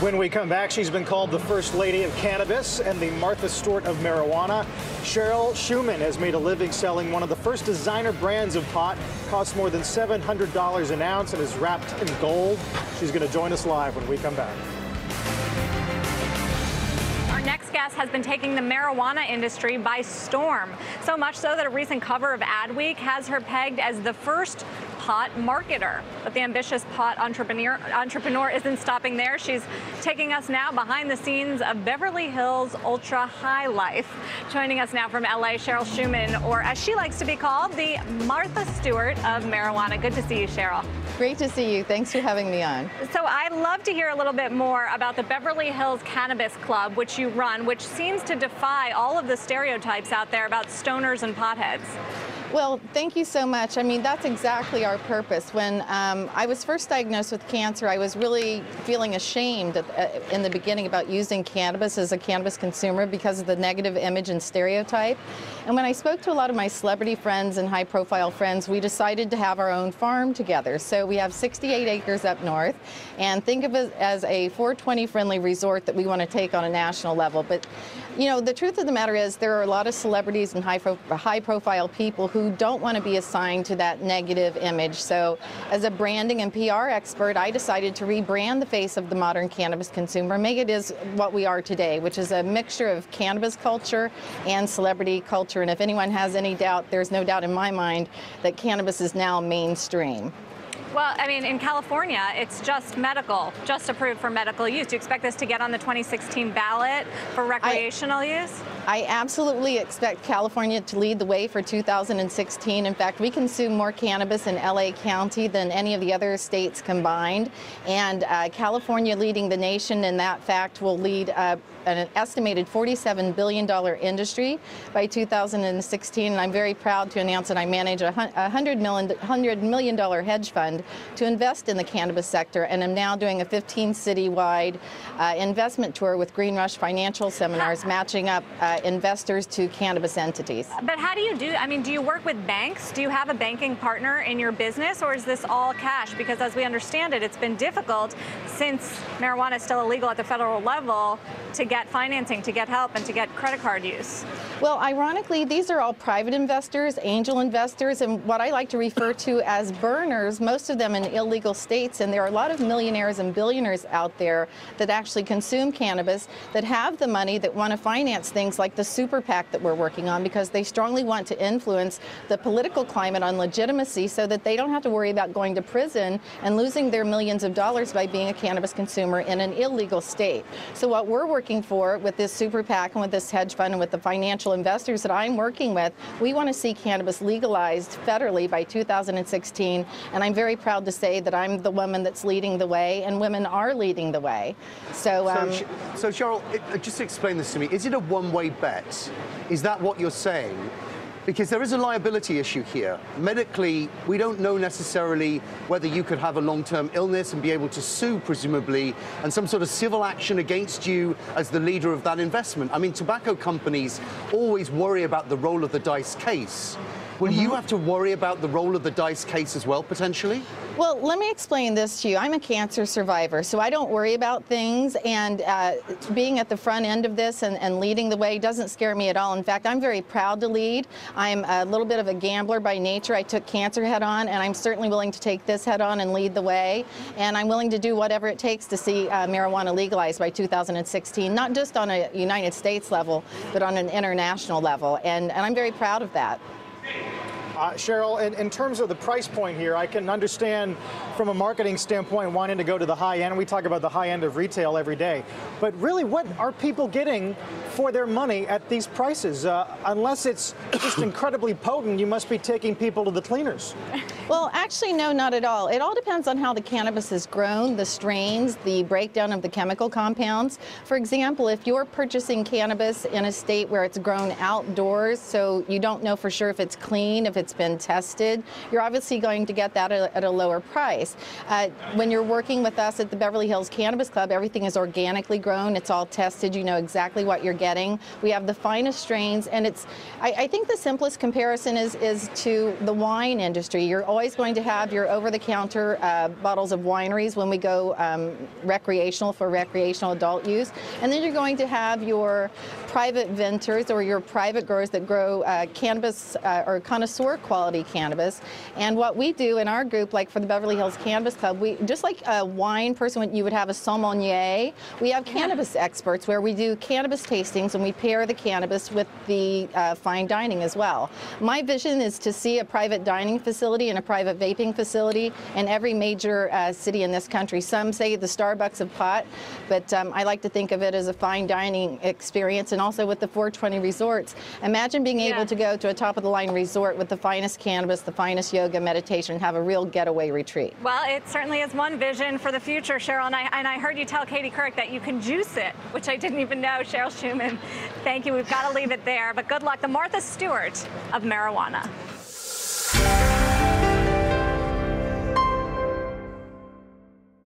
When we come back, she's been called the First Lady of Cannabis and the Martha Stewart of Marijuana. Cheryl Shuman has made a living selling one of the first designer brands of pot. Costs more than $700 an ounce and is wrapped in gold. She's going to join us live when we come back. Our next guest has been taking the marijuana industry by storm. So much so that a recent cover of Adweek has her pegged as the first pot marketer. But the ambitious pot entrepreneur isn't stopping there. She's taking us now behind the scenes of Beverly Hills ultra high life. Joining us now from LA, Cheryl Shuman, or as she likes to be called, the Martha Stewart of Marijuana. Good to see you, Cheryl. Great to see you. Thanks for having me on. So I'd love to hear a little bit more about the Beverly Hills Cannabis Club, which you run, which seems to defy all of the stereotypes out there about stoners and potheads. Well, thank you so much. I mean, that's exactly our purpose. When I was first diagnosed with cancer, I was really feeling ashamed in the beginning about using cannabis as a cannabis consumer because of the negative image and stereotype. And when I spoke to a lot of my celebrity friends and high-profile friends, we decided to have our own farm together. So we have 68 acres up north, and think of it as a 420-friendly resort that we want to take on a national level. But, you know, the truth of the matter is there are a lot of celebrities and high-profile people who don't want to be assigned to that negative image. So as a branding and PR expert, I decided to rebrand the face of the modern cannabis consumer, make it is what we are today, which is a mixture of cannabis culture and celebrity culture. And if anyone has any doubt, there's no doubt in my mind that cannabis is now mainstream. Well, I mean, in California, it's just medical, just approved for medical use. Do you expect this to get on the 2016 ballot for recreational use? I absolutely expect California to lead the way for 2016. In fact, we consume more cannabis in LA County than any of the other states combined. And California leading the nation in that fact will lead an estimated $47 billion industry by 2016. And I'm very proud to announce that I manage a $100 million hedge fund to invest in the cannabis sector, and I'm now doing a 15-city-wide investment tour with Green Rush Financial Seminars, matching up investors to cannabis entities. But how do you do, I mean, do you work with banks? Do you have a banking partner in your business, or is this all cash? Because as we understand it, it's been difficult since marijuana is still illegal at the federal level to get financing, to get help, and to get credit card use. Well, ironically, these are all private investors, angel investors, and what I like to refer to as burners, most of them in illegal states. And there are a lot of millionaires and billionaires out there that actually consume cannabis, that have the money, that want to finance things like the super PAC that we're working on, because they strongly want to influence the political climate on legitimacy so that they don't have to worry about going to prison and losing their millions of dollars by being a cannabis consumer in an illegal state. So what we're working for with this super PAC and with this hedge fund and with the financial investors that I'm working with, we want to see cannabis legalized federally by 2016, and I'm very proud to say that I'm the woman that's leading the way, and women are leading the way. So Cheryl, just explain this to me. Is it a one-way bet? Is that what you're saying? Because there is a liability issue here. Medically, we don't know necessarily whether you could have a long-term illness and be able to sue, presumably, and some sort of civil action against you as the leader of that investment. I mean, tobacco companies always worry about the roll of the dice case. Will you have to worry about the roll of the dice case as well, potentially? Well, let me explain this to you. I'm a cancer survivor, so I don't worry about things, and being at the front end of this and leading the way doesn't scare me at all. In fact, I'm very proud to lead. I'm a little bit of a gambler by nature. I took cancer head on, and I'm certainly willing to take this head on and lead the way. And I'm willing to do whatever it takes to see marijuana legalized by 2016, not just on a United States level, but on an international level. And I'm very proud of that. Cheryl, in terms of the price point here, I can understand from a marketing standpoint wanting to go to the high end. We talk about the high end of retail every day. But really, what are people getting for their money at these prices? Unless it's just incredibly potent, you must be taking people to the cleaners. Well, actually, no, not at all. It all depends on how the cannabis is grown, the strains, the breakdown of the chemical compounds. For example, if you're purchasing cannabis in a state where it's grown outdoors, so you don't know for sure if it's clean, if it's it's been tested, you're obviously going to get that at a lower price. When you're working with us at the Beverly Hills Cannabis Club, everything is organically grown. It's all tested. You know exactly what you're getting. We have the finest strains, and I think the simplest comparison is to the wine industry. You're always going to have your over-the-counter bottles of wineries when we go recreational for recreational adult use, and then you're going to have your private vintners or your private growers that grow cannabis or connoisseur quality cannabis. And what we do in our group, like for the Beverly Hills Cannabis Club, we just like a wine person, you would have a sommelier. We have cannabis experts where we do cannabis tastings and we pair the cannabis with the fine dining as well. My vision is to see a private dining facility and a private vaping facility in every major city in this country. Some say the Starbucks of pot, but I like to think of it as a fine dining experience, and also with the 420 resorts. Imagine being able to go to a top-of-the-line resort with the finest cannabis, the finest yoga, meditation, and have a real getaway retreat. Well, it certainly is one vision for the future, Cheryl, and I heard you tell Katie Couric that you can juice it, which I didn't even know. Cheryl Shuman, thank you. We've got to leave it there, but good luck. The Martha Stewart of marijuana.